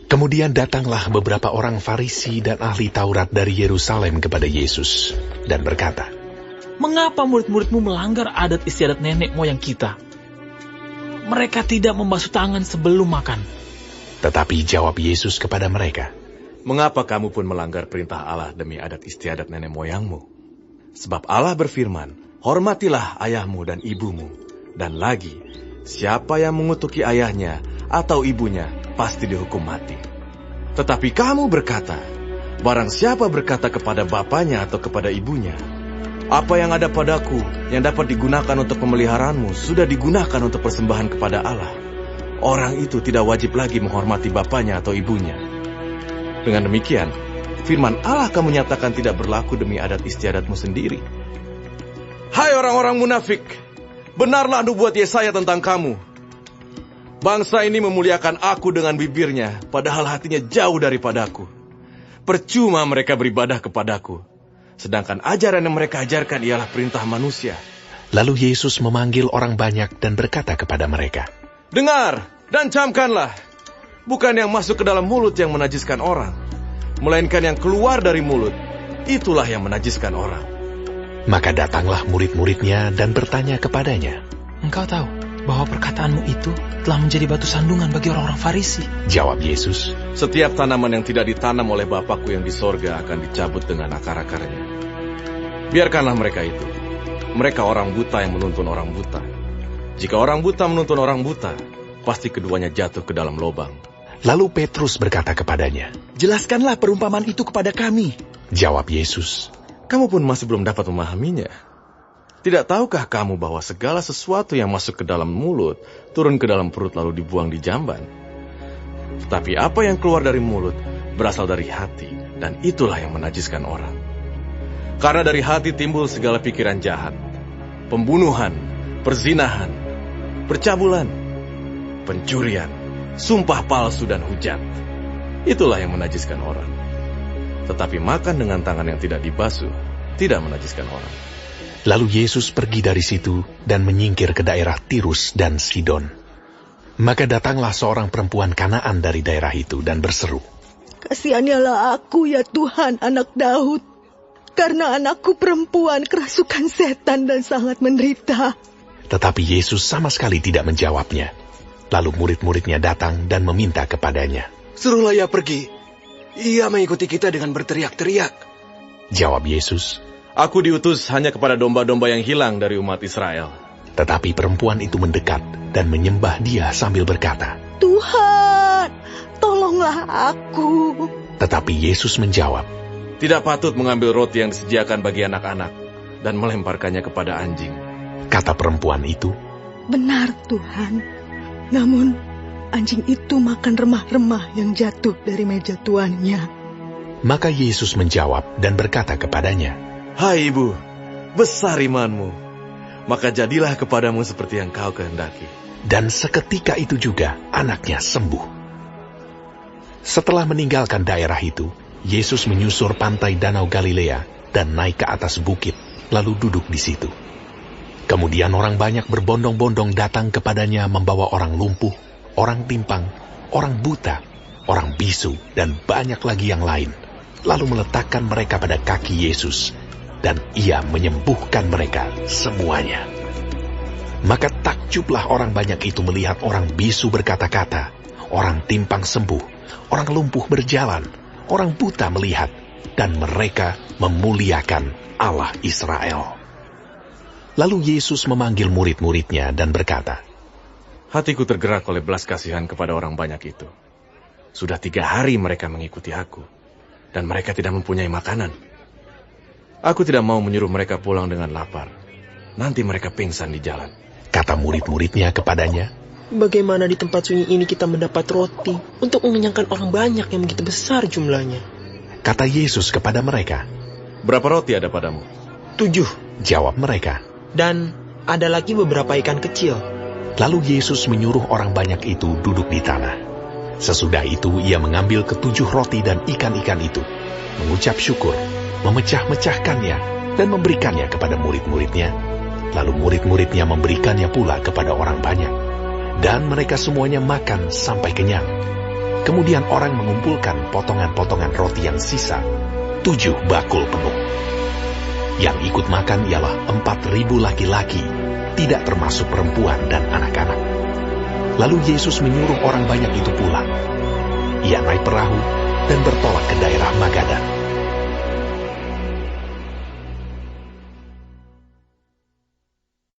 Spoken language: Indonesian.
Kemudian datanglah beberapa orang Farisi dan ahli Taurat dari Yerusalem kepada Yesus dan berkata, "Mengapa murid-muridmu melanggar adat istiadat nenek moyang kita? Mereka tidak membasuh tangan sebelum makan." Tetapi jawab Yesus kepada mereka, "Mengapa kamu pun melanggar perintah Allah demi adat istiadat nenek moyangmu? Sebab Allah berfirman, hormatilah ayahmu dan ibumu. Dan lagi, siapa yang mengutuki ayahnya atau ibunya pasti dihukum mati. Tetapi kamu berkata, barang siapa berkata kepada bapaknya atau kepada ibunya, apa yang ada padaku yang dapat digunakan untuk pemeliharaanmu sudah digunakan untuk persembahan kepada Allah. Orang itu tidak wajib lagi menghormati bapaknya atau ibunya. Dengan demikian, firman Allah kamu nyatakan tidak berlaku demi adat istiadatmu sendiri. Hai orang-orang munafik, benarlah nubuat Yesaya tentang kamu. Bangsa ini memuliakan aku dengan bibirnya, padahal hatinya jauh daripadaku. Percuma mereka beribadah kepadaku, sedangkan ajaran yang mereka ajarkan ialah perintah manusia." Lalu Yesus memanggil orang banyak dan berkata kepada mereka, "Dengar dan camkanlah, bukan yang masuk ke dalam mulut yang menajiskan orang, melainkan yang keluar dari mulut, itulah yang menajiskan orang." Maka datanglah murid-muridnya dan bertanya kepadanya, "Engkau tahu bahwa perkataanmu itu telah menjadi batu sandungan bagi orang-orang Farisi?" Jawab Yesus, "Setiap tanaman yang tidak ditanam oleh Bapakku yang di sorga akan dicabut dengan akar-akarnya. Biarkanlah mereka itu. Mereka orang buta yang menuntun orang buta. Jika orang buta menuntun orang buta, pasti keduanya jatuh ke dalam lubang." Lalu Petrus berkata kepadanya, "Jelaskanlah perumpamaan itu kepada kami." Jawab Yesus, "Kamu pun masih belum dapat memahaminya. Tidak tahukah kamu bahwa segala sesuatu yang masuk ke dalam mulut, turun ke dalam perut lalu dibuang di jamban? Tetapi apa yang keluar dari mulut, berasal dari hati, dan itulah yang menajiskan orang. Karena dari hati timbul segala pikiran jahat, pembunuhan, perzinahan, percabulan, pencurian, sumpah palsu dan hujat. Itulah yang menajiskan orang. Tetapi makan dengan tangan yang tidak dibasuh, tidak menajiskan orang." Lalu Yesus pergi dari situ dan menyingkir ke daerah Tirus dan Sidon. Maka datanglah seorang perempuan Kanaan dari daerah itu dan berseru, "Kasihanilah aku ya Tuhan, anak Daud, karena anakku perempuan kerasukan setan dan sangat menderita." Tetapi Yesus sama sekali tidak menjawabnya. Lalu murid-muridnya datang dan meminta kepadanya, "Suruhlah ia pergi. Ia mengikuti kita dengan berteriak-teriak." Jawab Yesus, "Aku diutus hanya kepada domba-domba yang hilang dari umat Israel." Tetapi perempuan itu mendekat dan menyembah Dia sambil berkata, "Tuhan, tolonglah aku." Tetapi Yesus menjawab, "Tidak patut mengambil roti yang disediakan bagi anak-anak dan melemparkannya kepada anjing." Kata perempuan itu, "Benar Tuhan, namun anjing itu makan remah-remah yang jatuh dari meja tuannya." Maka Yesus menjawab dan berkata kepadanya, "Hai ibu, besar imanmu, maka jadilah kepadamu seperti yang kau kehendaki." Dan seketika itu juga anaknya sembuh. Setelah meninggalkan daerah itu, Yesus menyusur pantai Danau Galilea dan naik ke atas bukit, lalu duduk di situ. Kemudian orang banyak berbondong-bondong datang kepadanya membawa orang lumpuh, orang timpang, orang buta, orang bisu, dan banyak lagi yang lain, lalu meletakkan mereka pada kaki Yesus, dan Ia menyembuhkan mereka semuanya. Maka takjublah orang banyak itu melihat orang bisu berkata-kata, orang timpang sembuh, orang lumpuh berjalan, orang buta melihat, dan mereka memuliakan Allah Israel. Lalu Yesus memanggil murid-muridnya dan berkata, "Hatiku tergerak oleh belas kasihan kepada orang banyak itu. Sudah 3 hari mereka mengikuti aku, dan mereka tidak mempunyai makanan. Aku tidak mau menyuruh mereka pulang dengan lapar. Nanti mereka pingsan di jalan." Kata murid-muridnya kepadanya, "Bagaimana di tempat sunyi ini kita mendapat roti untuk mengenyangkan orang banyak yang begitu besar jumlahnya?" Kata Yesus kepada mereka, "Berapa roti ada padamu?" 7. Jawab mereka. Dan ada lagi beberapa ikan kecil. Lalu Yesus menyuruh orang banyak itu duduk di tanah. Sesudah itu Ia mengambil ke-7 roti dan ikan-ikan itu, mengucap syukur, memecah-mecahkannya, dan memberikannya kepada murid-muridnya. Lalu murid-muridnya memberikannya pula kepada orang banyak. Dan mereka semuanya makan sampai kenyang. Kemudian orang mengumpulkan potongan-potongan roti yang sisa, 7 bakul penuh. Yang ikut makan ialah 4.000 laki-laki, tidak termasuk perempuan dan anak-anak. Lalu Yesus menyuruh orang banyak itu pulang. Ia naik perahu dan bertolak ke daerah Magadan.